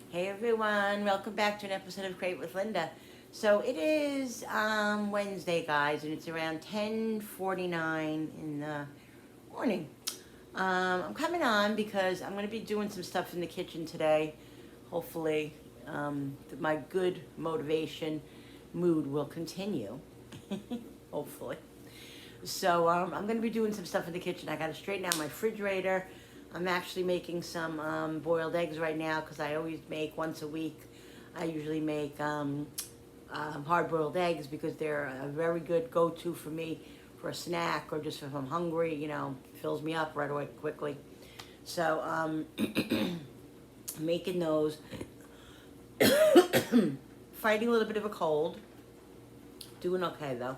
Hey everyone, welcome back to an episode of Crate with Linda. So it is Wednesday, guys, and it's around 10:49 in the morning. I'm coming on because I'm going to be doing some stuff in the kitchen today. Hopefully, my good motivation mood will continue. Hopefully. So I'm going to be doing some stuff in the kitchen. I got to straighten out my refrigerator. I'm actually making some boiled eggs right now because I always make once a week. I usually make hard-boiled eggs because they're a very good go-to for me for a snack or just if I'm hungry, fills me up right away quickly. So making those, fighting a little bit of a cold, doing okay though.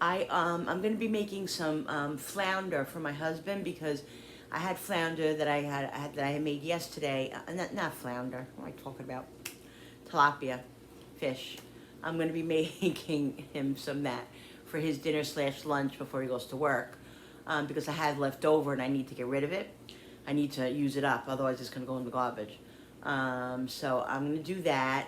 I'm going to be making some flounder for my husband because I had flounder that I had made yesterday. Not flounder. What am I talking about? Tilapia fish. I'm going to be making him some that for his dinner/lunch before he goes to work because I had left over and I need to get rid of it. I need to use it up, otherwise it's going to go in the garbage. So I'm going to do that.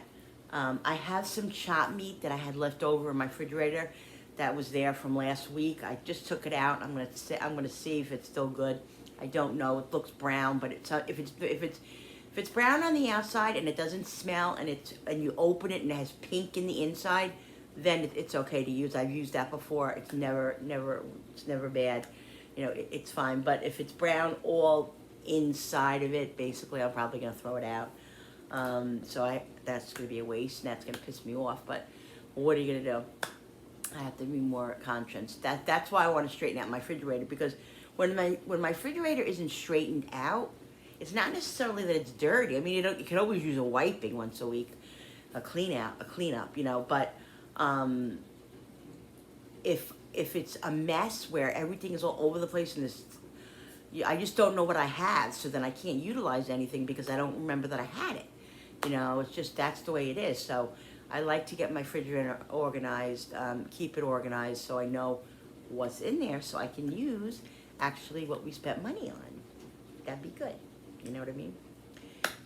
I have some chopped meat that I had left over in my refrigerator that was there from last week. I just took it out. I'm gonna see if it's still good. I don't know. It looks brown, but if it's brown on the outside and it doesn't smell and you open it and it has pink in the inside, then it's okay to use. I've used that before. It's never bad. It's fine. But if it's brown all inside of it, basically, I'm probably gonna throw it out. That's gonna be a waste, and that's gonna piss me off. But what are you gonna do? I have to be more conscious. That's why I want to straighten out my refrigerator, because when my refrigerator isn't straightened out, it's not necessarily that it's dirty. I mean, you can always use a wiping once a week, a cleanup, But if it's a mess where everything is all over the place and I just don't know what I have, so then I can't utilize anything because I don't remember that I had it. It's just that's the way it is. So I like to get my refrigerator organized, keep it organized so I know what's in there so I can use actually what we spent money on. That'd be good. You know what I mean?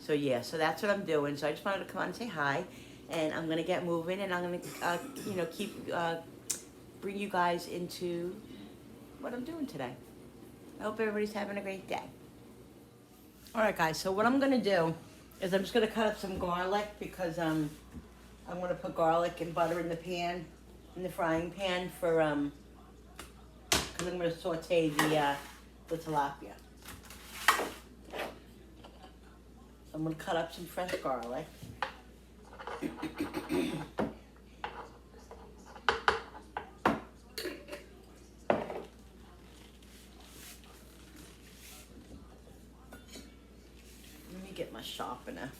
So yeah, so that's what I'm doing. So I just wanted to come on and say hi, and I'm gonna get moving, and I'm gonna keep bring you guys into what I'm doing today. I hope everybody's having a great day. All right, guys. So what I'm gonna do is I'm just gonna cut up some garlic because I'm going to put garlic and butter in the frying pan because I'm going to saute the tilapia. So I'm going to cut up some fresh garlic. Let me get my sharpener.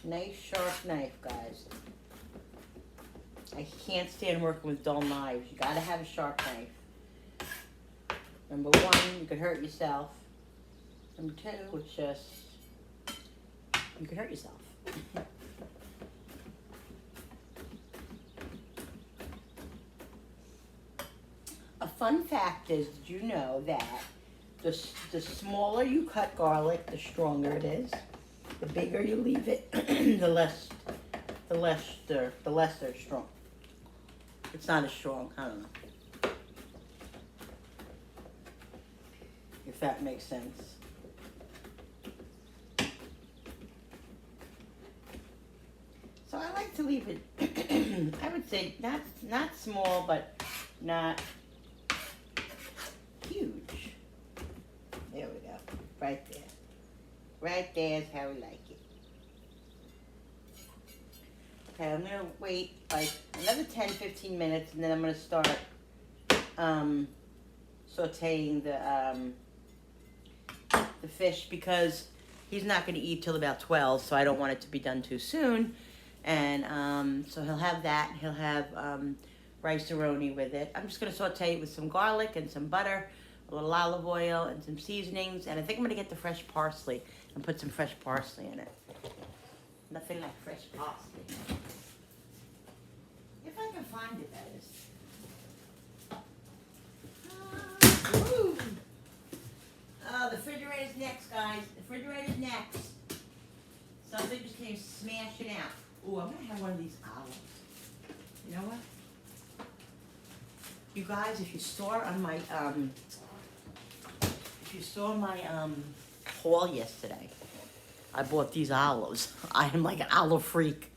Nice sharp knife, guys. I can't stand working with dull knives. You gotta have a sharp knife. Number one, you could hurt yourself. Number two, it's just, you could hurt yourself. A fun fact is, did you know that the smaller you cut garlic, the stronger it is. The bigger you leave it, the less they're strong. It's not as strong. I don't know. if that makes sense. So I like to leave it, I would say not small, but not huge. There we go, right there. Right there is how we like it. Okay, I'm gonna wait like another 10-15 minutes, and then I'm gonna start sauteing the fish, because he's not gonna eat till about 12, so I don't want it to be done too soon. And so he'll have that. He'll have rice-a-roni with it. I'm just gonna saute it with some garlic and some butter, a little olive oil, and some seasonings. And I think I'm gonna get the fresh parsley and put some fresh parsley in it. Nothing like fresh parsley. If I can find it, that is. Woo! Oh, the refrigerator's next, guys. The refrigerator's next. Something just came smashing out. Ooh, I'm gonna have one of these olives. You know what? You guys, if you saw on my haul yesterday, I bought these olives. I am like an olive freak.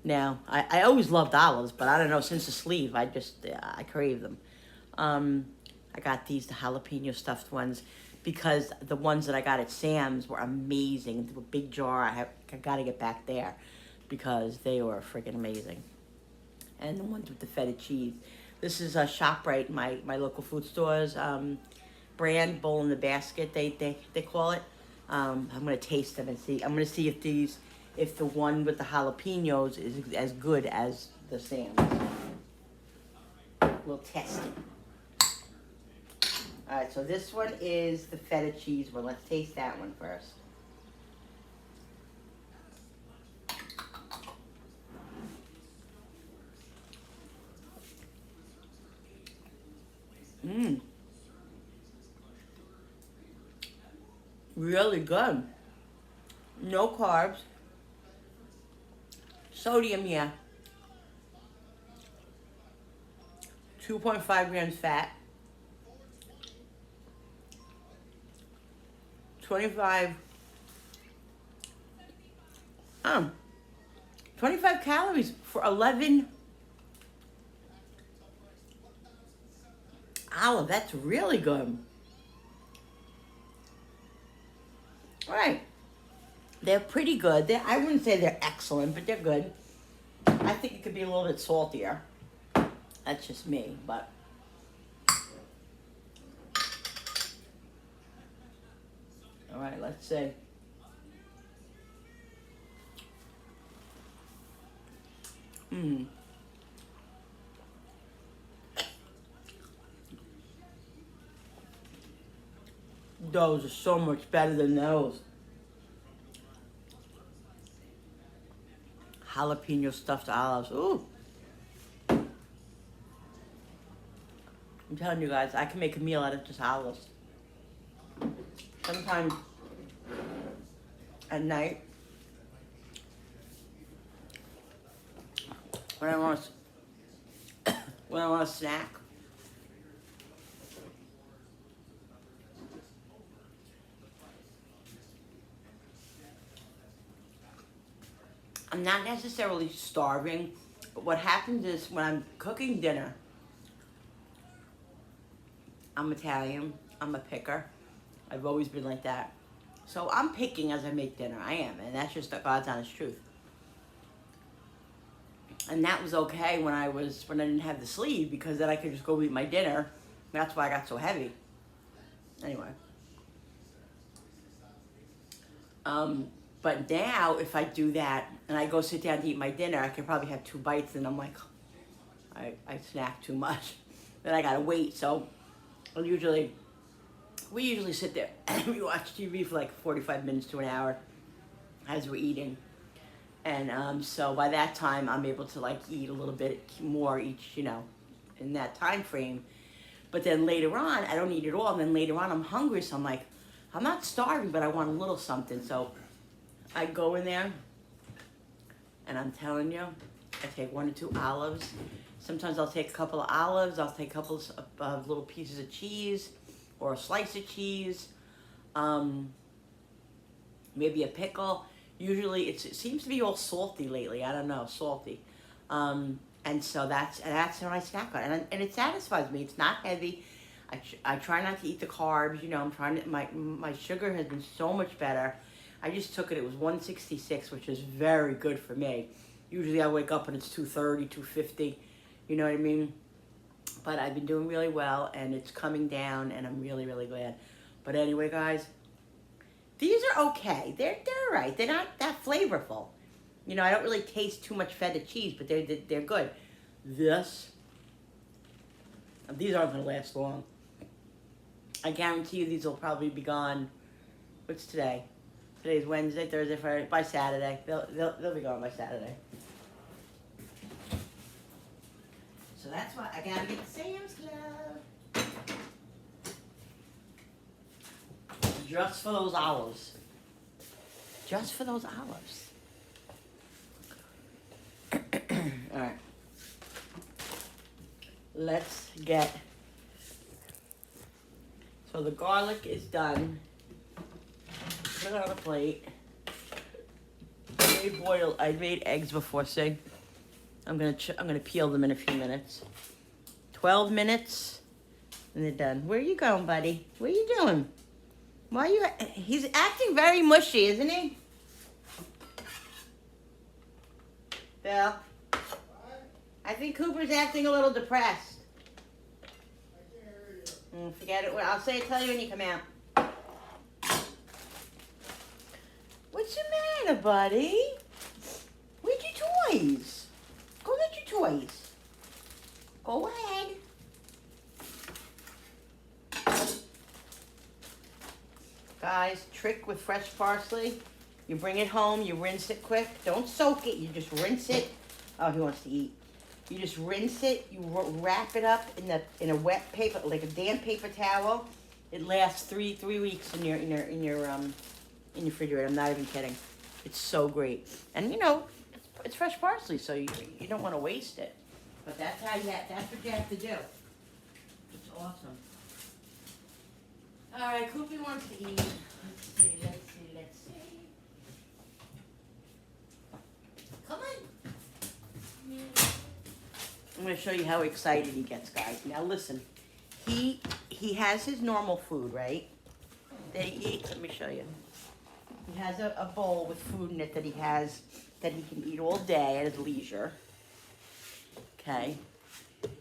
Now, I always loved olives, but I don't know, since the sleeve, I crave them. I got these, the jalapeno stuffed ones, because the ones that I got at Sam's were amazing. They were a big jar. I gotta get back there, because they were freaking amazing. And the ones with the feta cheese. This is a ShopRite, my local food stores brand, bowl in the basket, they call it. I'm gonna taste them and see. I'm gonna see if the one with the jalapenos is as good as the Sam's. We'll test it. All right, so this one is the feta cheese one. Let's taste that one first. Mmm. Really good. No carbs. Sodium, yeah. 2.5 grams fat. 25 calories for 11 olive. That's really good. All right. They're pretty good. I wouldn't say they're excellent, but they're good. I think it could be a little bit saltier. That's just me, but. All right, let's see. Those are so much better than those. Jalapeno stuffed olives. Ooh. I'm telling you guys, I can make a meal out of just olives. Sometimes at night, when I want a snack, I'm not necessarily starving, but what happens is when I'm cooking dinner, I'm Italian, I'm a picker. I've always been like that. So I'm picking as I make dinner, I am, and that's just the God's honest truth. And that was okay when I didn't have the sleeve, because then I could just go eat my dinner. That's why I got so heavy. Anyway. But now, if I do that, and I go sit down to eat my dinner, I can probably have 2 bites, and I'm like, I snack too much. Then I gotta wait, so we usually sit there and we watch TV for like 45 minutes to an hour as we're eating. And so by that time, I'm able to like eat a little bit more each, in that time frame. But then later on, I don't eat it all, and then later on I'm hungry, so I'm like, I'm not starving, but I want a little something. So I go in there, and I'm telling you, I take 1 or 2 olives. Sometimes I'll take a couple of olives, I'll take a couple of little pieces of cheese, or a slice of cheese, maybe a pickle. Usually it seems to be all salty lately. I don't know, salty. And so that's what I snack on, and it satisfies me. It's not heavy. I try not to eat the carbs. You know, I'm trying to. My sugar has been so much better. I just took it. It was 166, which is very good for me. Usually I wake up and it's 230, 250. You know what I mean? But I've been doing really well, and it's coming down, and I'm really, really glad. But anyway, guys, these are okay. They're all right. They're not that flavorful. You know, I don't really taste too much feta cheese, but they're good. These aren't going to last long. I guarantee you these will probably be gone. What's today? Today's Wednesday, Thursday, Friday. By Saturday. They'll be gone by Saturday. So that's why I gotta get the Sam's Club. Just for those olives. Just for those olives. Alright. Let's get... So the garlic is done. Put it on a plate. I made eggs before, see? I'm gonna peel them in a few minutes. 12 minutes, and they're done. Where are you going, buddy? What are you doing? Why are you? He's acting very mushy, isn't he? Bill? What? I think Cooper's acting a little depressed. I can't hear you. Forget it. I'll tell you when you come out. What's the matter, buddy? Where's your toys? Go get your toys. Go ahead. Guys, trick with fresh parsley. You bring it home, you rinse it quick. Don't soak it, you just rinse it. Oh, he wants to eat. You just rinse it, you wrap it up in a wet paper, like a damp paper towel. It lasts three weeks in your refrigerator. I'm not even kidding. It's so great. And you know, it's fresh parsley, so you don't want to waste it. But that's what you have to do. It's awesome. All right, Koopy wants to eat. Let's see. Come on. I'm going to show you how excited he gets, guys. Now listen, he has his normal food, right? That he eats. Let me show you. He has a bowl with food in it that he can eat all day at his leisure. Okay.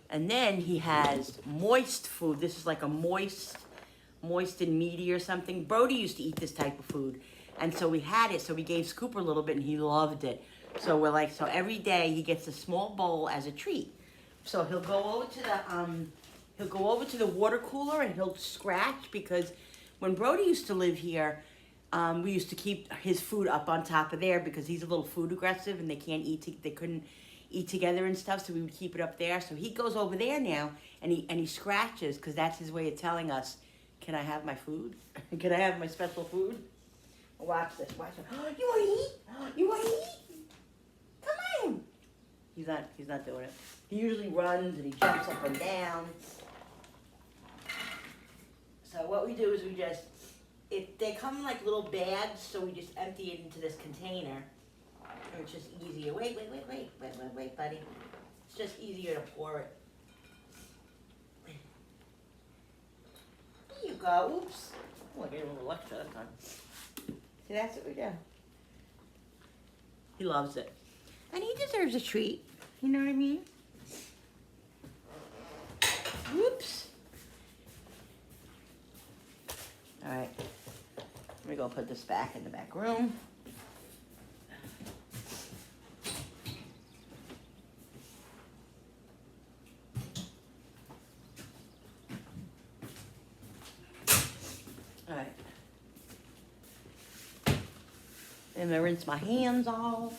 And then he has moist food. This is like a moist and meaty or something. Brody used to eat this type of food. And so we had it, so we gave Scooper a little bit and he loved it. So we're like, so every day he gets a small bowl as a treat. So he'll go over to the water cooler and he'll scratch, because when Brody used to live here, we used to keep his food up on top of there because he's a little food aggressive and they couldn't eat together and stuff, so we would keep it up there. So he goes over there now and he scratches, because that's his way of telling us, can I have my food? Can I have my special food? Watch this, watch it. Oh, you want to eat? You want to eat? Come on. He's not doing it. He usually runs and he jumps up and down. So what we do is they come in like little bags, so we just empty it into this container. And it's just easier. Wait, buddy. It's just easier to pour it. There you go. Oops. Oh, I gave him a little extra that time. See, that's what we do. He loves it. And he deserves a treat. You know what I mean? Whoops. All right. Let me go put this back in the back room. All right. I'm gonna rinse my hands off.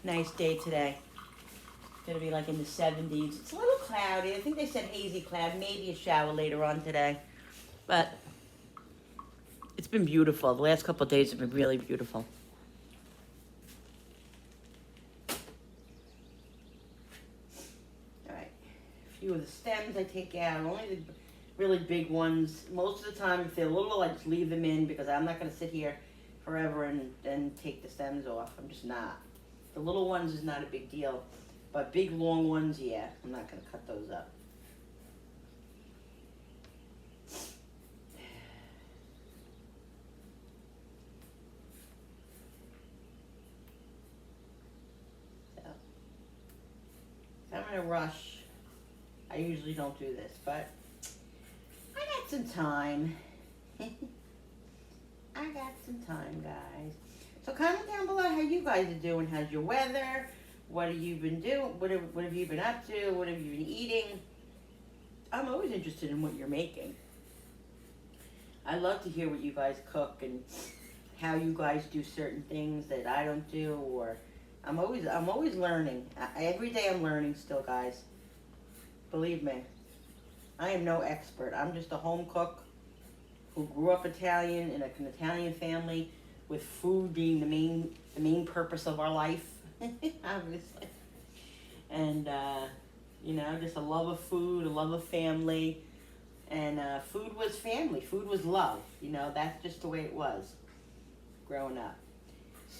Nice day today. It's gonna be like in the 70s. It's a little cloudy. I think they said hazy cloud, maybe a shower later on today. But it's been beautiful. The last couple of days have been really beautiful. few of the stems I take out, only the really big ones. Most of the time, if they're little, I just leave them in because I'm not going to sit here forever and take the stems off. I'm just not. The little ones is not a big deal, but big long ones, yeah, I'm not going to cut those up. So, if I'm in a rush, I usually don't do this, but I got some time. I got some time, guys. So comment down below how you guys are doing. How's your weather? What have you been doing? What have you been up to? What have you been eating? I'm always interested in what you're making. I love to hear what you guys cook and how you guys do certain things that I don't do. Or I'm always learning. Every day I'm learning still, guys. Believe me, I am no expert. I'm just a home cook who grew up Italian in an Italian family, with food being the main purpose of our life, obviously. And you know, just a love of food, a love of family, and food was family. Food was love. You know, that's just the way it was growing up.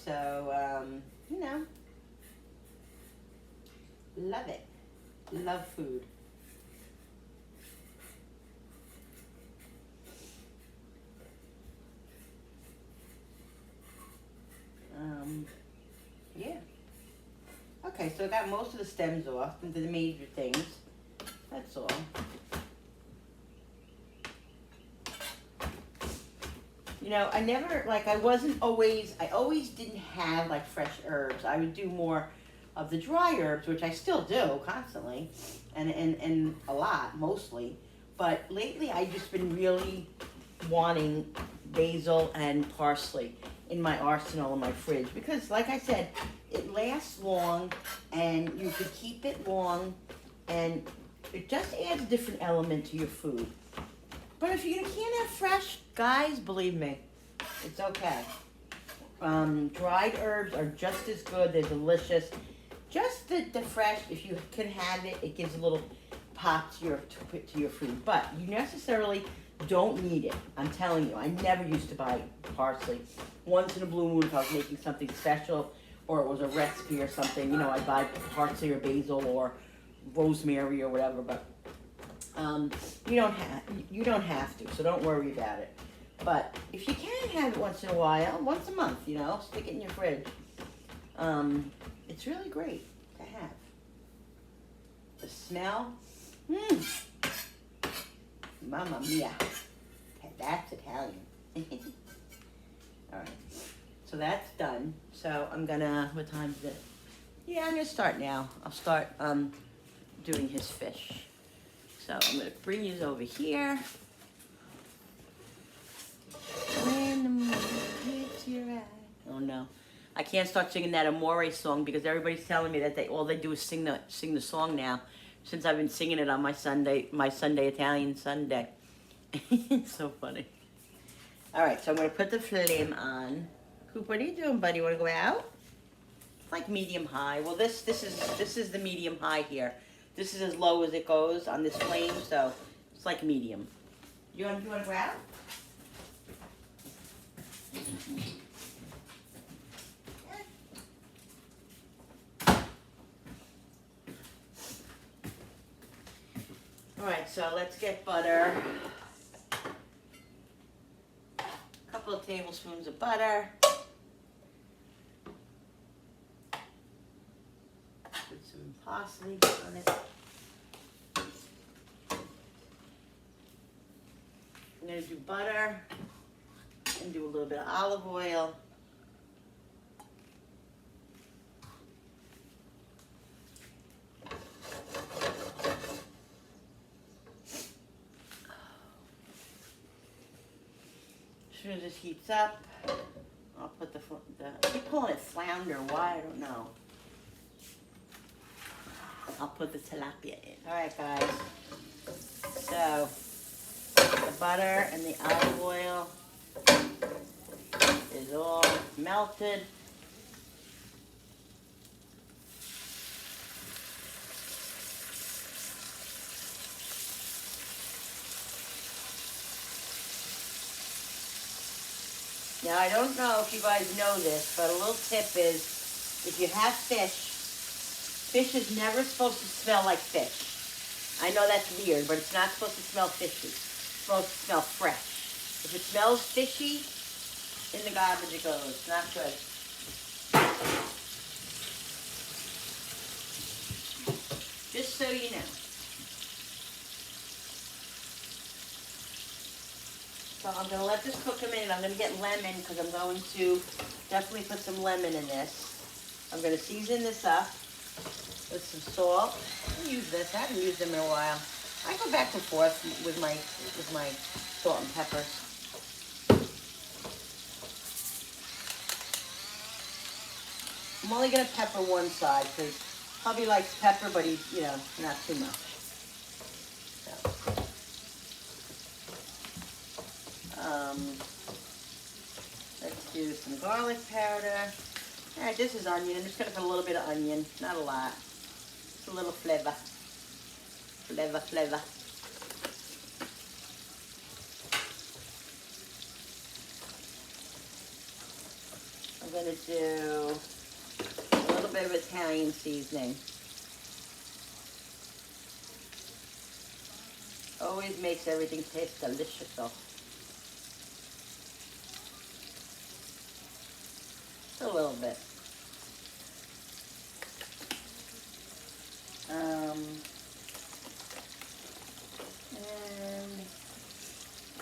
So you know, love it. Love food. Yeah. Okay, so I got most of the stems off, the major things. That's all. You know, I always didn't have like fresh herbs. I would do more of the dry herbs, which I still do constantly, and a lot, mostly. But lately I've just been really wanting basil and parsley in my arsenal in my fridge because, like I said, it lasts long and you could keep it long and it just adds a different element to your food. But if you can't have fresh, guys, believe me, it's okay. Dried herbs are just as good. They're delicious. Just the fresh, if you can have it, it gives a little pop to your food. But you necessarily don't need it. I'm telling you, I never used to buy parsley. Once in a blue moon, if I was making something special or it was a recipe or something, you know, I'd buy parsley or basil or rosemary or whatever. But you don't have to, so don't worry about it. But if you can have it once in a while, once a month, you know, stick it in your fridge. It's really great to have. The smell, Mamma mia. That's Italian. All right, so that's done. So I'm gonna, what time is it? Yeah, I'm gonna start now. I'll start doing his fish. So I'm gonna bring these over here. When the moon hits your eye. Oh no, I can't start singing that Amore song because everybody's telling me that all they do is sing the song now. Since I've been singing it on my Sunday Italian Sunday. It's so funny. All right, so I'm gonna put the flame on. Coop, what are you doing, buddy? You wanna go out? It's like medium high. Well, this is the medium high here. This is as low as it goes on this flame, so it's like medium. You wanna go out? All right, so let's get butter. A couple of tablespoons of butter. Put some parsley on it. I'm gonna do butter and do a little bit of olive oil. As soon as this heats up, I'll put I keep calling it flounder. Why? I don't know. I'll put the tilapia in. All right, guys. So the butter and the olive oil is all melted. Now, I don't know if you guys know this, but a little tip is, if you have fish, fish is never supposed to smell like fish. I know that's weird, but it's not supposed to smell fishy. It's supposed to smell fresh. If it smells fishy, in the garbage it goes. Not good. Just so you know. So I'm going to let this cook a minute. I'm going to get lemon because I'm going to definitely put some lemon in this. I'm going to season this up with some salt. I'll use this. I haven't used them in a while. I go back and forth with my salt and peppers. I'm only going to pepper one side because hubby likes pepper, but he's, not too much. So. Let's do some garlic powder. All right, this is onion. I'm just going to put a little bit of onion, not a lot. Just a little flavor. Flavor. I'm going to do a little bit of Italian seasoning. Always makes everything taste delicious though. A little bit. And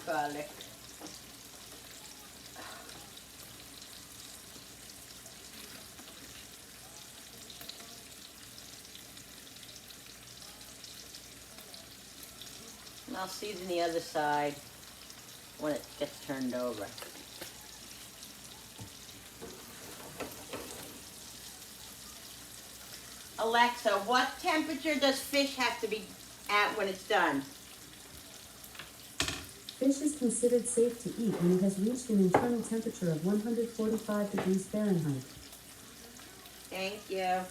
garlic. And I'll season the other side when it gets turned over. Alexa, what temperature does fish have to be at when it's done? Fish is considered safe to eat when it has reached an internal temperature of 145 degrees Fahrenheit. Thank you.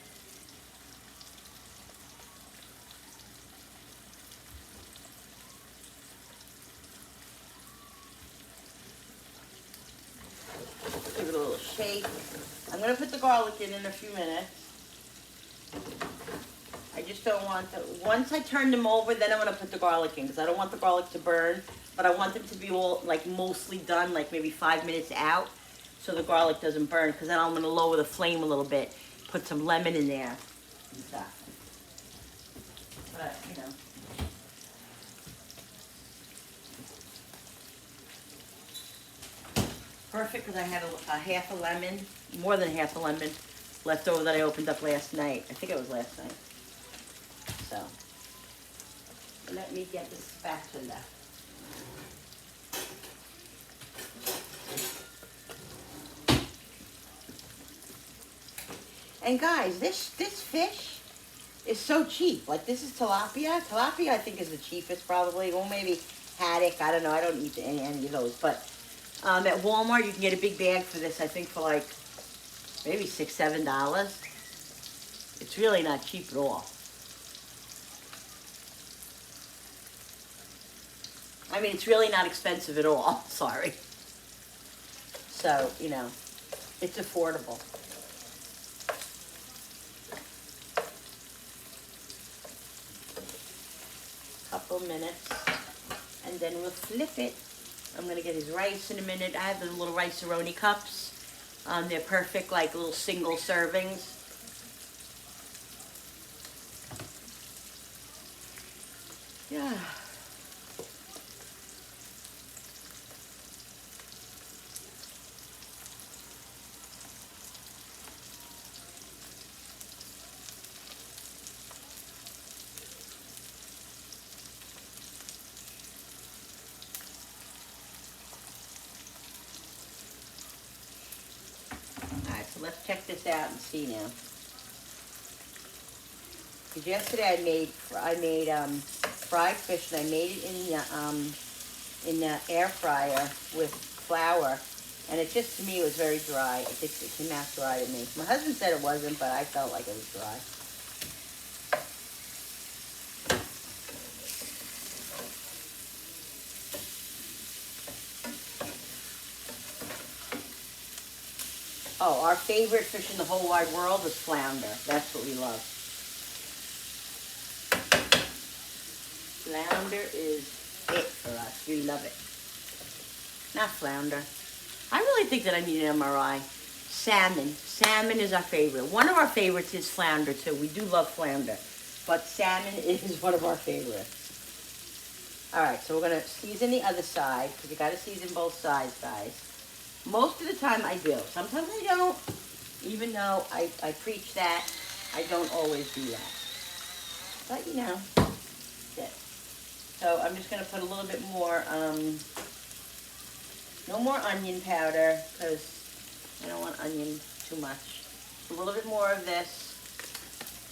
Give it a little shake. I'm going to put the garlic in a few minutes. I just don't want to, once I turn them over, then I'm going to put the garlic in because I don't want the garlic to burn, but I want them to be all like mostly done, like maybe 5 minutes out, so the garlic doesn't burn, because then I'm going to lower the flame a little bit, put some lemon in there and stuff. But, perfect, because I had a half a lemon, more than half a lemon, left over that I opened up last night. I think it was last night. So, let me get the spatula. And guys, this fish is so cheap. Like, this is tilapia. Tilapia, I think, is the cheapest probably. Or maybe haddock. I don't know. I don't eat any of those. But at Walmart, you can get a big bag for this, I think, for like maybe $6, $7. It's really not cheap at all. I mean, it's really not expensive at all. Sorry. So, it's affordable. Couple minutes, and then we'll flip it. I'm gonna get his rice in a minute. I have the little rice-a-roni cups. They're perfect, like little single servings. Yeah. Alright, so let's check this out and see now. Because yesterday I made fried fish, and I made it in the air fryer with flour, and it just, to me, was very dry. It came out dry to me. My husband said it wasn't, but I felt like it was dry. Oh, our favorite fish in the whole wide world is flounder. That's what we love. Flounder is it for us. We love it. Not flounder. I really think that I need an MRI. Salmon. Salmon is our favorite. One of our favorites is flounder too. We do love flounder. But salmon is one of our favorites. Alright, so we're going to season the other side, because you got to season both sides, guys. Most of the time I do. Sometimes I don't. Even though I preach that, I don't always do that. But you know, that's it. So I'm just going to put a little bit more, no more onion powder, because I don't want onion too much. A little bit more of this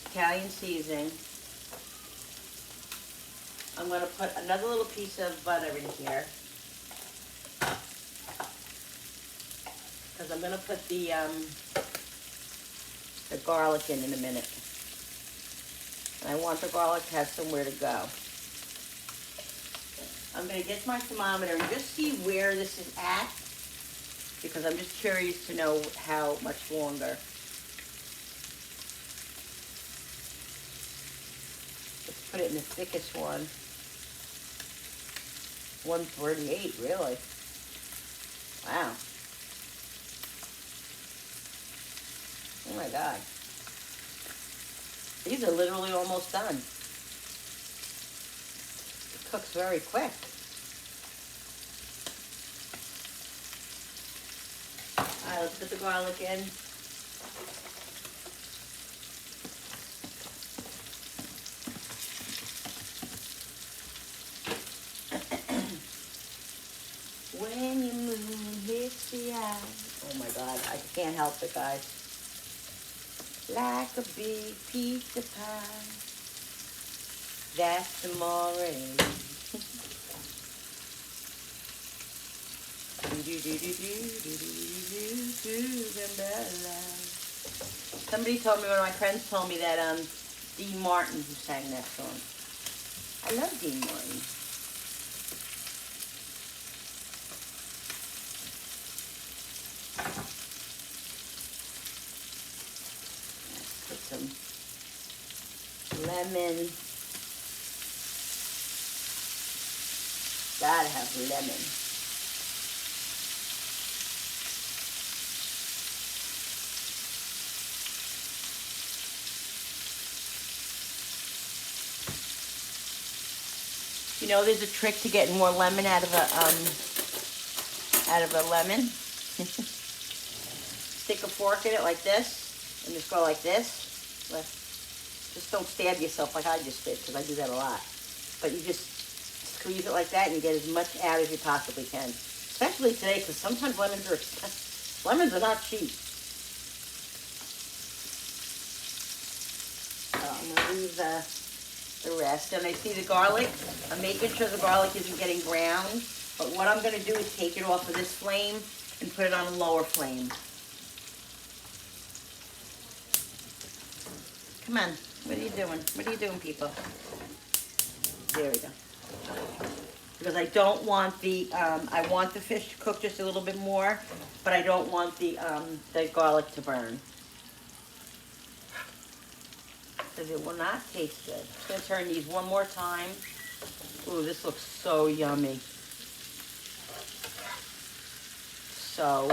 Italian seasoning. I'm going to put another little piece of butter in here. Because I'm going to put the garlic in a minute. And I want the garlic to have somewhere to go. I'm going to get my thermometer and just see where this is at. Because I'm just curious to know how much longer. Let's put it in the thickest one. 138, really? Wow. Oh my God. These are literally almost done. It cooks very quick. Alright, let's put the garlic in. When your moon hits the eye. Oh my God, I can't help it, guys. Like a big pizza pie. That's amore. Somebody told me, one of my friends told me that Dean Martin who sang that song. I love Dean Martin. Put some lemon. Gotta have lemon. You know, there's a trick to getting more lemon out of a lemon. Stick a fork in it like this, and just go like this. Just don't stab yourself like I just did, because I do that a lot. But you just squeeze it like that, and you get as much out as you possibly can. Especially today, because sometimes lemons are expensive. Lemons are not cheap. So I'm going to leave the rest. And I see the garlic. I'm making sure the garlic isn't getting brown. But what I'm going to do is take it off of this flame and put it on a lower flame. Come on. What are you doing? What are you doing, people? There we go. Because I don't want the, I want the fish to cook just a little bit more, but I don't want the garlic to burn. Because it will not taste good. I'm going to turn these one more time. Ooh, this looks so yummy. So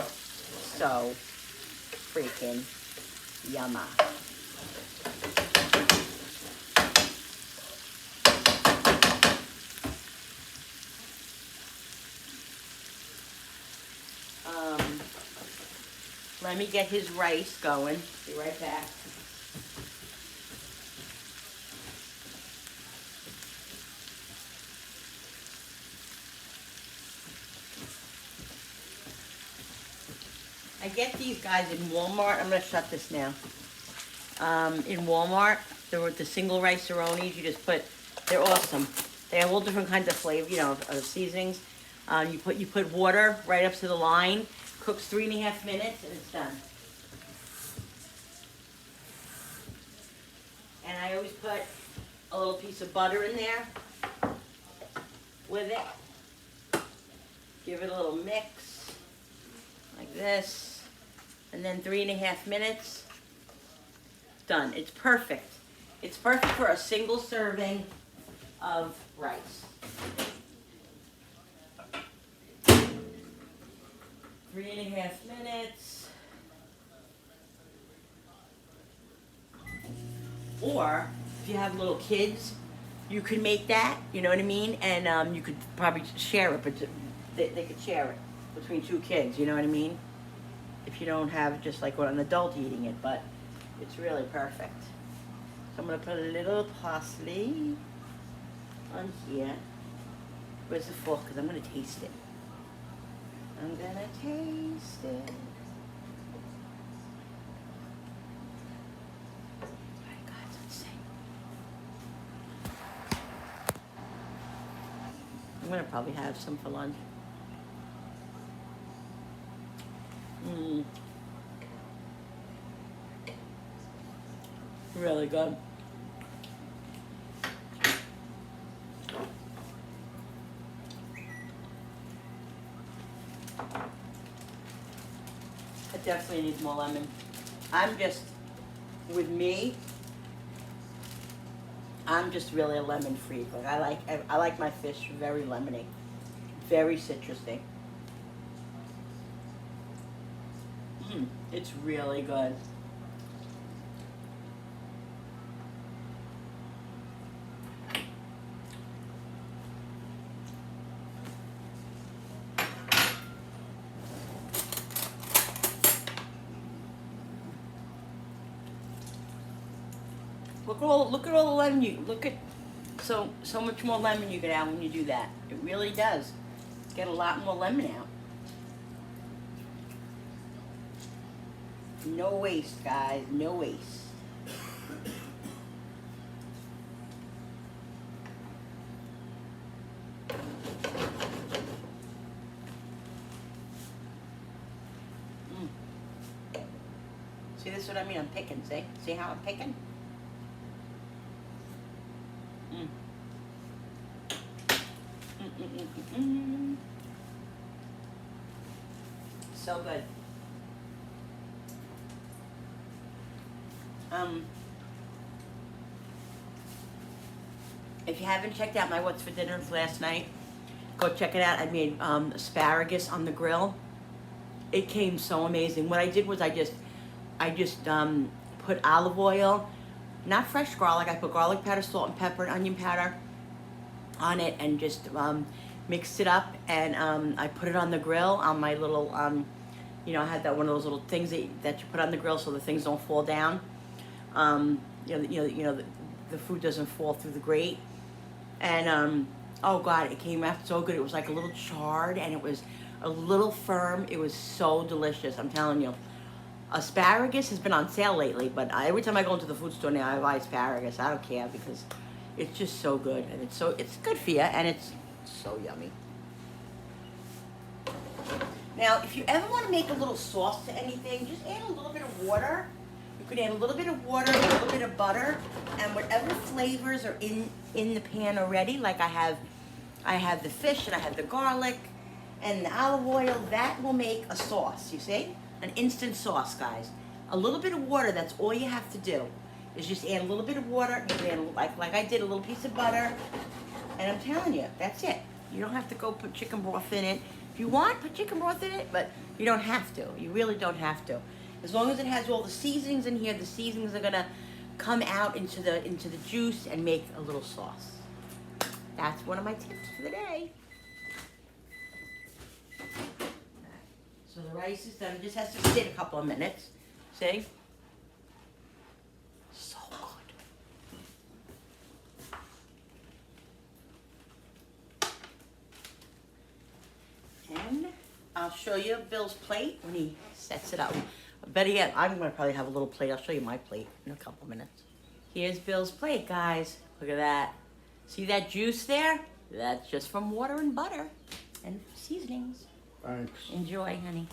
freaking yummy. Let me get his rice going. Be right back. I get these guys in Walmart. I'm going to shut this now. In Walmart, the single rice-a-ronis. You just put, they're awesome. They have all different kinds of flavor, you know, seasonings. You put water right up to the line. Cooks 3.5 minutes and it's done. And I always put a little piece of butter in there with it. Give it a little mix like this. And then 3.5 minutes. Done. It's perfect. It's perfect for a single serving of rice. 3.5 minutes. Or if you have little kids, you could make that, you know what I mean? And you could probably share it, but they could share it between 2 kids, you know what I mean? If you don't have just like an adult eating it, but it's really perfect. So I'm gonna put a little parsley on here. Where's the fork? Because I'm gonna taste it. I'm gonna taste it. My God, it's insane. I'm gonna probably have some for lunch. Really good. It definitely needs more lemon. With me, I'm just really a lemon freak. Like I like my fish very lemony, very citrusy. It's really good. Look at all the lemon so much more lemon you get out when you do that. It really does get a lot more lemon out. No waste, guys, no waste. See, this is what I mean, I'm picking, see how I'm picking? So good. If you haven't checked out my What's for Dinner last night, go check it out. I made asparagus on the grill. It came so amazing. What I did was I just put olive oil, not fresh garlic. I put garlic powder, salt and pepper, and onion powder on it, and just mixed it up. And I put it on the grill on my little, I had that one of those little things that you put on the grill so the things don't fall down. The food doesn't fall through the grate. And oh God, it came out so good. It was like a little charred, and it was a little firm. It was so delicious. I'm telling you. Asparagus has been on sale lately, but every time I go into the food store now, I buy asparagus. I don't care because it's just so good, and it's good for you, and it's so yummy. Now, if you ever want to make a little sauce to anything, just add a little bit of water. You could add a little bit of water, a little bit of butter, and whatever flavors are in the pan already. Like I have the fish, and I have the garlic, and the olive oil. That will make a sauce. You see? An instant sauce, guys. A little bit of water, that's all you have to do. Is just add a little bit of water, and add, like I did, a little piece of butter. And I'm telling you, that's it. You don't have to go put chicken broth in it. If you want, put chicken broth in it, but you don't have to. You really don't have to. As long as it has all the seasonings in here, the seasonings are gonna come out into the juice and make a little sauce. That's one of my tips for the day. So the rice is done. It just has to sit a couple of minutes. See? So good. And I'll show you Bill's plate when he sets it up. Better yet, I'm going to probably have a little plate. I'll show you my plate in a couple minutes. Here's Bill's plate, guys. Look at that. See that juice there? That's just from water and butter and seasonings. Thanks. Enjoy, honey.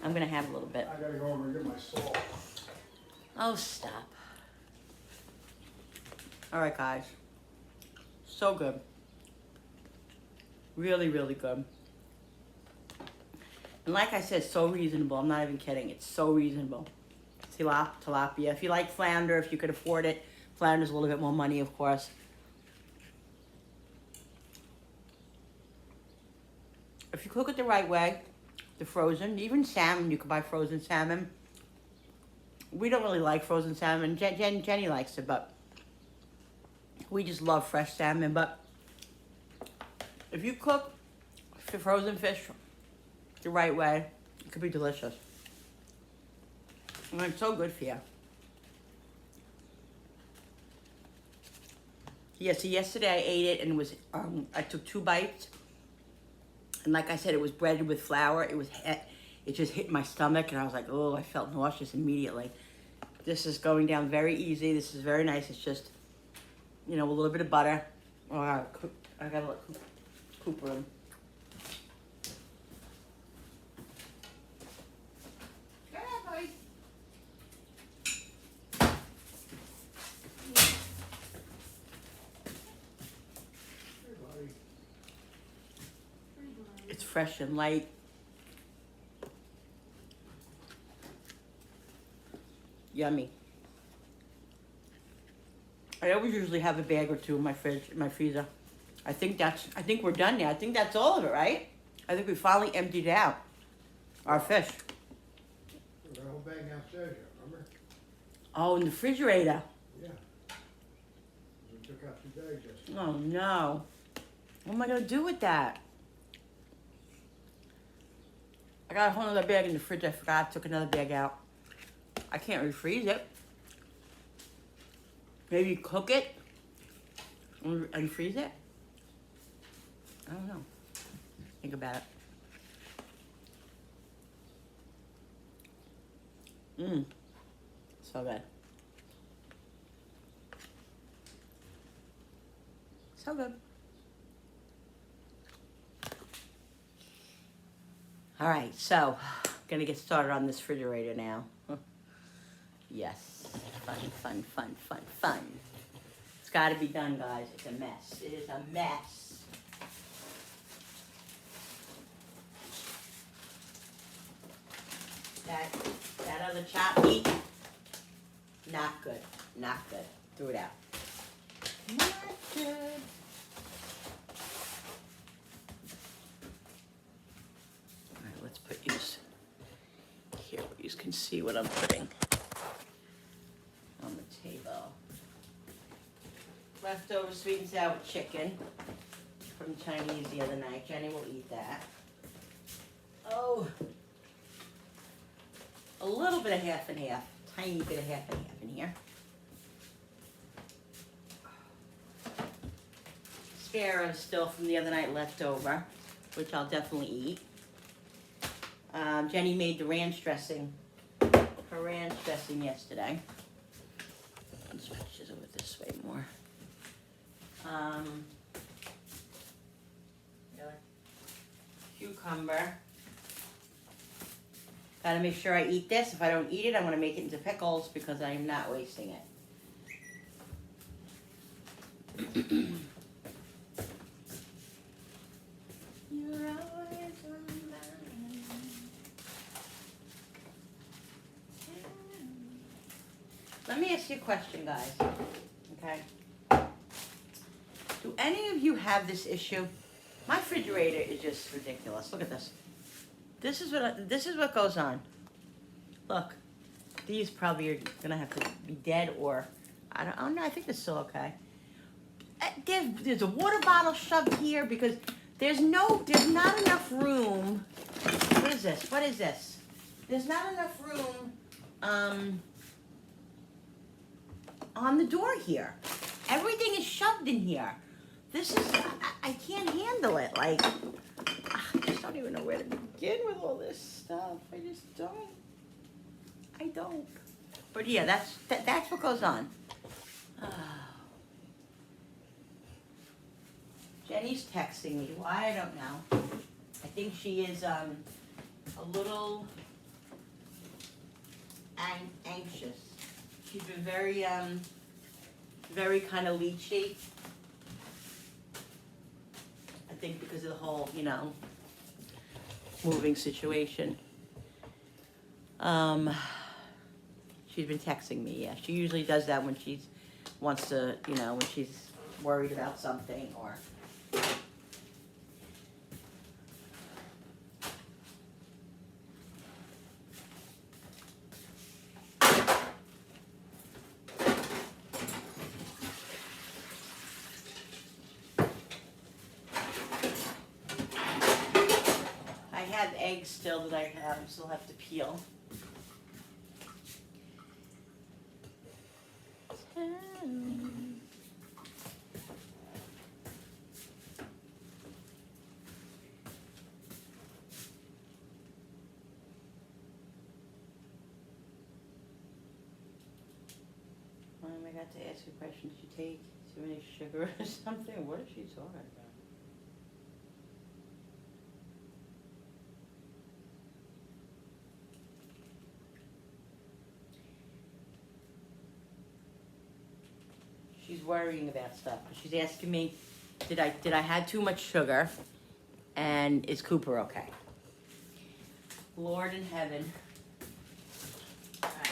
I'm gonna have a little bit. I gotta go over and get my salt. Oh, stop. All right, guys. So good. Really, really good. And like I said, so reasonable. I'm not even kidding. It's so reasonable. Tilapia. If you like flounder, if you could afford it, flounder's a little bit more money, of course. If you cook it the right way, the frozen, even salmon, you can buy frozen salmon. We don't really like frozen salmon. Jenny likes it, but we just love fresh salmon. But if you cook frozen fish the right way, it could be delicious. And it's so good for you. Yeah, so yesterday I ate it and it was, I took 2 bites. And like I said, it was breaded with flour. It just hit my stomach and I was like, oh, I felt nauseous immediately. This is going down very easy. This is very nice. It's just, you know, a little bit of butter. Oh, I gotta let Cooper in. It's fresh and light. Yummy. I always usually have a bag or 2 in my fridge, in my freezer. I think we're done now. I think that's all of it, right? I think we finally emptied out our fish. There's a whole bag downstairs, remember? Oh, in the refrigerator. Yeah. We took out 2 bags yesterday. Oh no. What am I gonna do with that? I got a whole other bag in the fridge. I forgot. I took another bag out. I can't refreeze it. Maybe cook it and freeze it. I don't know. Think about it. So good. So good. All right, so I'm gonna get started on this refrigerator now. Yes, fun. It's gotta be done, guys. It's a mess. It is a mess. That other chopped meat, not good. Not good. Threw it out. Not good. All right, let's put these here where you can see what I'm putting on the table. Leftover sweet and sour chicken from Chinese the other night. Jenny will eat that. Oh, a little bit of half and half. Tiny bit of half and half in here. Sparrows still from the other night left over, which I'll definitely eat. Jenny made the ranch dressing, her ranch dressing yesterday. Let's switch this over this way more. Cucumber. Gotta make sure I eat this. If I don't eat it, I'm gonna make it into pickles because I am not wasting it. You're always on my mind. Let me ask you a question, guys. Okay. Do any of you have this issue? My refrigerator is just ridiculous. Look at this. This is what goes on. Look, these probably are gonna have to be dead, or I don't know. I think they're still okay. There's a water bottle shoved here because there's not enough room. What is this? What is this? There's not enough room on the door here. Everything is shoved in here. This is, I can't handle it. Like, I just don't even know where to begin with all this stuff. I just don't. I don't. But yeah, that's what goes on. Jenny's texting me. Why? I don't know. I think she is a little anxious. She's been very kind of leechy. I think because of the whole, moving situation. She's been texting me, yeah. She usually does that when she's wants to, when she's worried about something or. I have eggs still that I still have to peel. I got to ask a question. Did you take too many sugar or something? What is she talking about? She's worrying about stuff. She's asking me, did I have too much sugar? And is Cooper okay? Lord in heaven.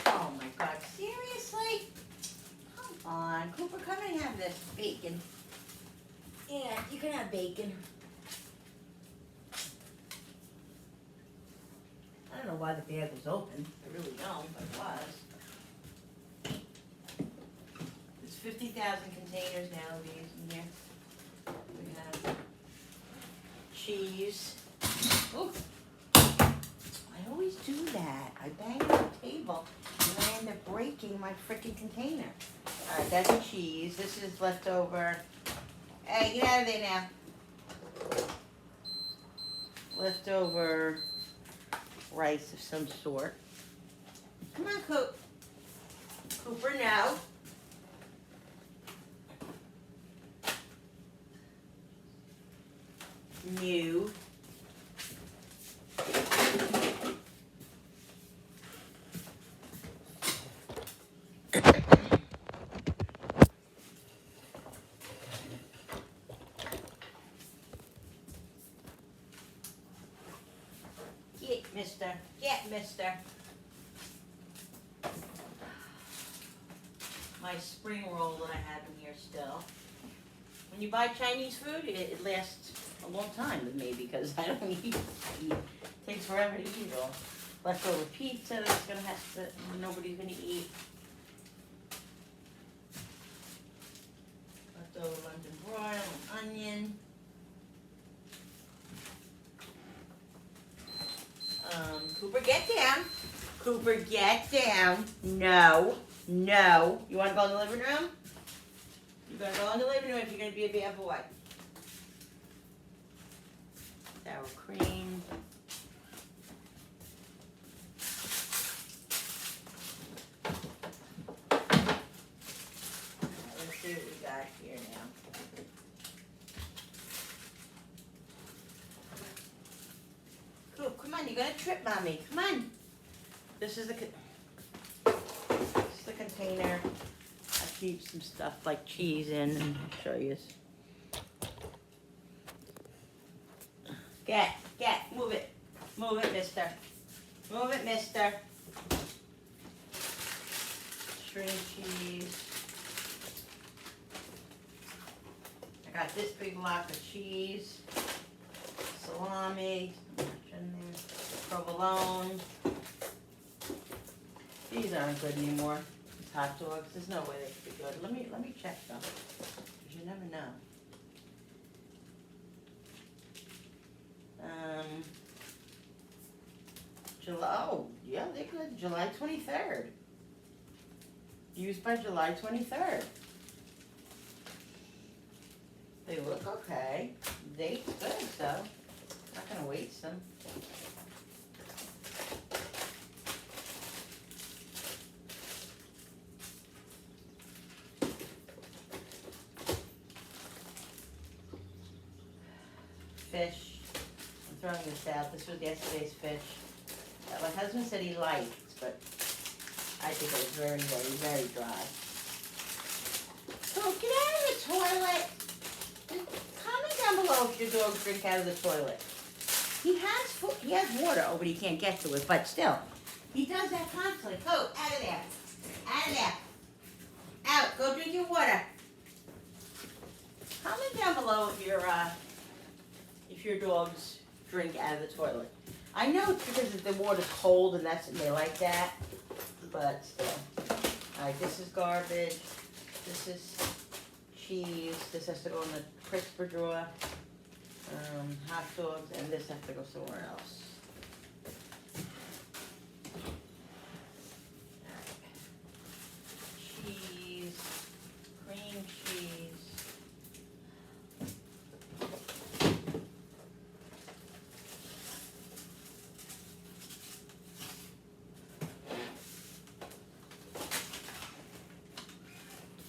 Oh my God, seriously? Come on, Cooper, come and have this bacon. Yeah, you can have bacon. I don't know why the bag was open. I really don't, but it was. There's 50,000 containers now of these in here. We have cheese. Ooh. I always do that. I bang on the table and I end up breaking my freaking container. Alright, that's the cheese. This is leftover. Hey, get out of there now. Leftover rice of some sort. Come on, Cooper, no. New. Get, mister. Get, mister. My spring roll that I have in here still. When you buy Chinese food, it lasts a long time with me because I don't eat. It takes forever to eat all. Leftover pizza that's gonna have to, nobody's gonna eat. Leftover London broil and onion. Cooper, get down. Cooper, get down. No, no. You wanna go in the living room? You're gonna go in the living room if you're gonna be a bad boy. Sour cream. Let's see what we got here now. Cool, come on, you're gonna trip, mommy. Come on. This is the container. I keep some stuff like cheese in, and I'll show you. Get, move it, mister. Move it, mister. String cheese. I got this big block of cheese, salami, provolone. These aren't good anymore. These hot dogs. There's no way they could be good. Let me check them. 'Cause you never know. July. Oh, yeah, they're good. July 23rd. Used by July 23rd. They look okay. Date's good, so not gonna waste them. Fish. I'm throwing this out. This was yesterday's fish. My husband said he liked, but I think it was very, very, very dry. So get out of the toilet. Comment down below if your dogs drink out of the toilet. he has water. Oh, but he can't get to it. But still, he does that constantly. Go out of there, out of there, out. Go drink your water. Comment down below if your dogs drink out of the toilet. I know it's because the water's cold and they like that. But still. All right, this is garbage. This is cheese. This has to go in the crisper drawer. Hot dogs, and this has to go somewhere else. Cheese, cream cheese.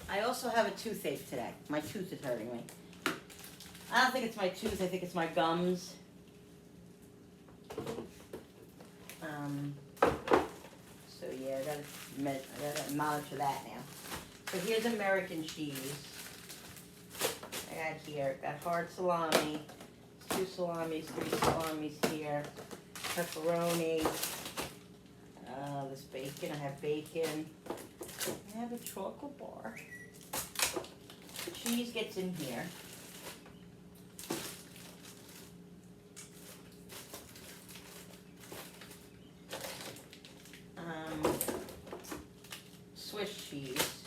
I also have a toothache today. My tooth is hurting me. I don't think it's my tooth, I think it's my gums. So yeah, I gotta monitor that now. So here's American cheese. I got here, got hard salami, 2 salamis, 3 salamis here, pepperoni, this bacon, I have bacon. I have a chocolate bar. Cheese gets in here. Swiss cheese.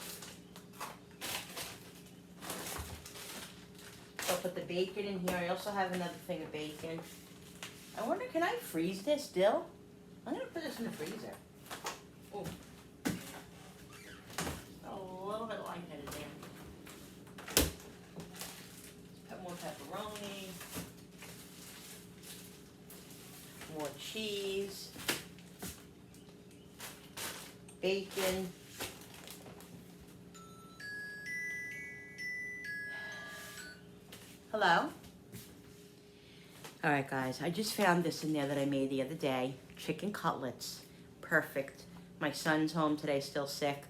So I'll put the bacon in here. I also have another thing of bacon. I wonder, can I freeze this still? I'm gonna put this in the freezer. Oh, a little bit lightheaded there. Put more pepperoni. More cheese. Bacon. Hello? Alright guys, I just found this in there that I made the other day. Chicken cutlets. Perfect. My son's home today, still sick.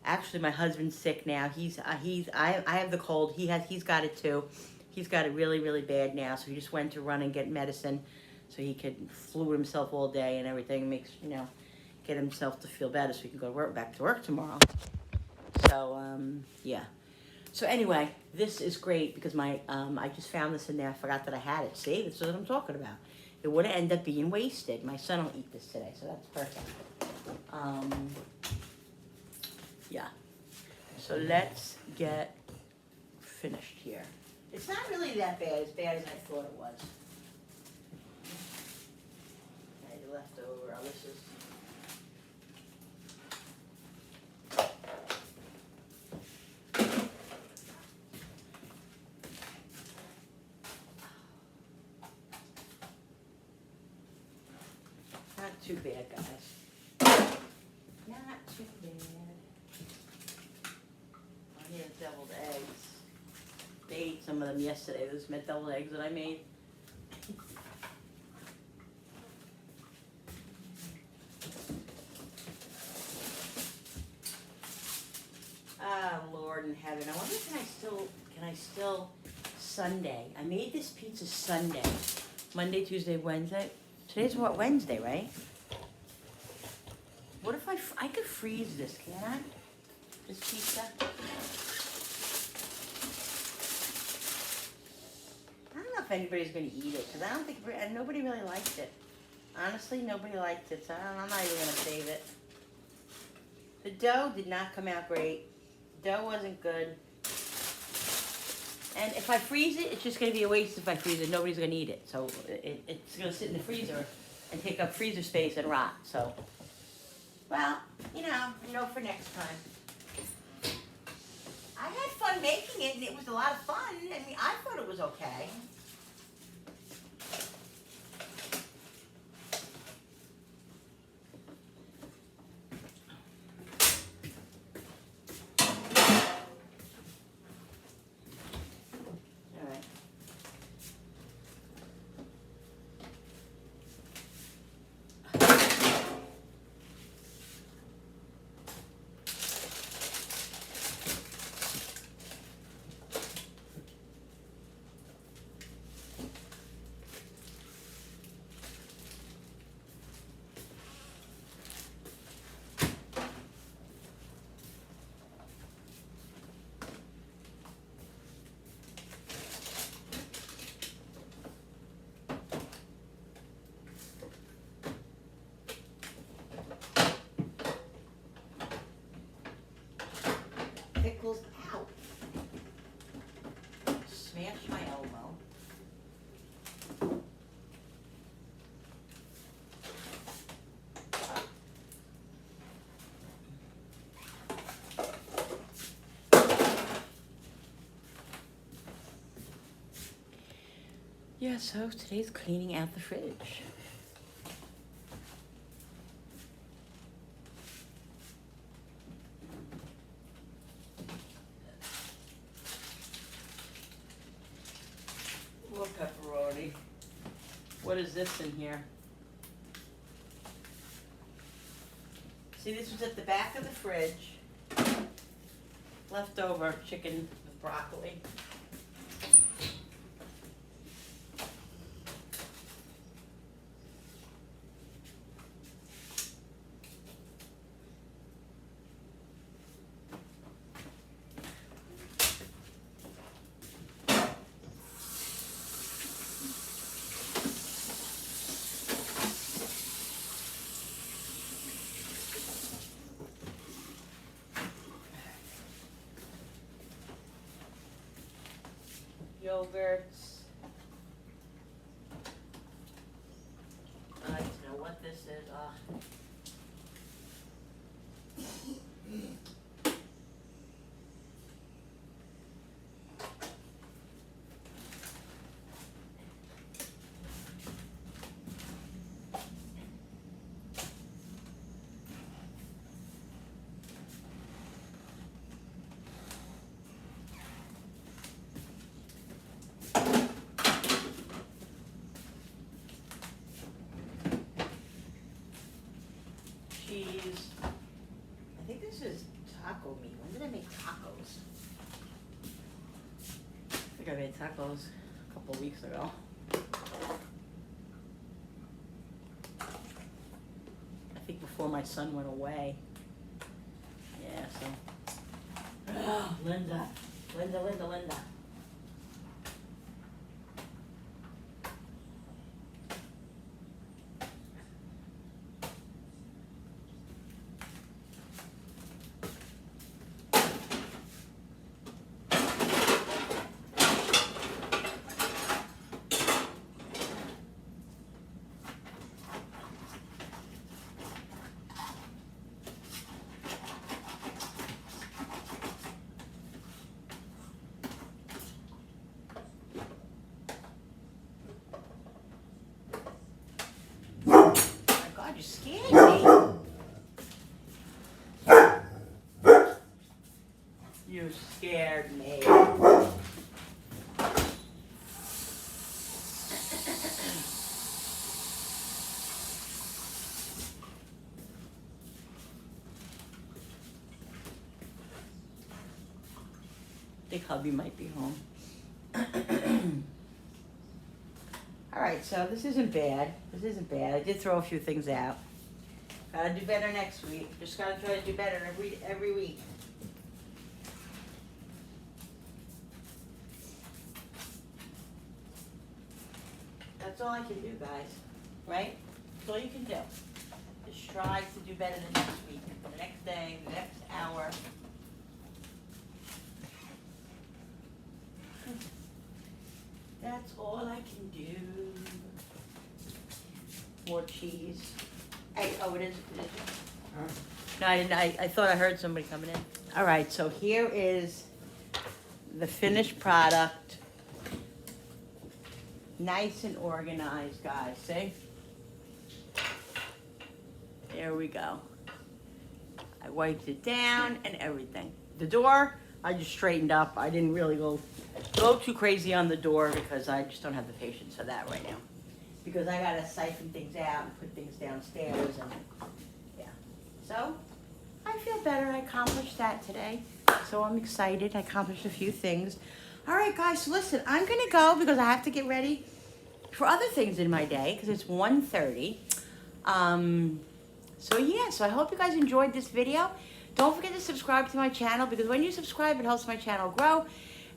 Actually, my husband's sick now. I have the cold. He's got it too. He's got it really, really bad now. So he just went to run and get medicine so he could fluid himself all day and everything. Makes, get himself to feel better so he can go back to work tomorrow. So, yeah. So anyway, this is great because I just found this in there. I forgot that I had it. See, this is what I'm talking about. It wouldn't end up being wasted. My son will eat this today, so that's perfect. Yeah. So let's get finished here. It's not really that bad, as I thought it was. Okay, the leftover. Oh, this is. Not too bad, guys. Not too bad. I need deviled eggs. They ate some of them yesterday, those deviled eggs that I made. Ah, Lord in heaven. I wonder can I still Sunday. I made this pizza Sunday. Monday, Tuesday, Wednesday. Today's what, Wednesday, right? What if I could freeze this, can I? This pizza? I don't know if anybody's gonna eat it, because I don't think, nobody really liked it. Honestly, nobody liked it, so I'm not even gonna save it. The dough did not come out great. The dough wasn't good. And if I freeze it, it's just going to be a waste if I freeze it. Nobody's going to eat it. So it's going to sit in the freezer and take up freezer space and rot. So, well, for next time. I had fun making it, and it was a lot of fun. I mean, I thought it was okay. pickles out. Smash my elbow. Yeah, so today's cleaning out the fridge. More pepperoni. What is this in here? See, this was at the back of the fridge. Leftover chicken with broccoli. Yogurts. I don't know what this is. Cheese. I think this is taco meat. When did I make tacos? I think I made tacos a couple of weeks ago. I think before my son went away. Yeah, so. Linda. Linda. You scared me. You scared me. I think hubby might be home. All right, so this isn't bad. I did throw a few things out. Gotta do better next week. Just gotta try to do better every week. That's all I can do, guys. Right? That's all you can do. Just try to do better the next week, the next day, the next hour. That's all I can do. More cheese. Hey, oh, it is. No, I didn't. I thought I heard somebody coming in. All right, so here is the finished product. Nice and organized, guys. See? There we go. I wiped it down and everything. The door, I just straightened up. I didn't really go too crazy on the door because I just don't have the patience for that right now. Because I gotta siphon things out and put things downstairs and yeah. So I feel better. I accomplished that today. So I'm excited. I accomplished a few things. All right, guys, so listen, I'm gonna go because I have to get ready for other things in my day because it's 1:30. So yeah, so I hope you guys enjoyed this video. Don't forget to subscribe to my channel because when you subscribe, it helps my channel grow.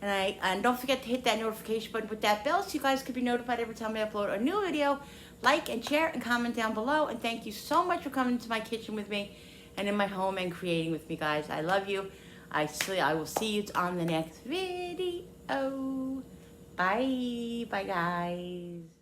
And don't forget to hit that notification button with that bell so you guys can be notified every time I upload a new video. Like and share and comment down below. And thank you so much for coming to my kitchen with me and in my home and creating with me, guys. I love you. I will see you on the next video. Bye. Bye, guys.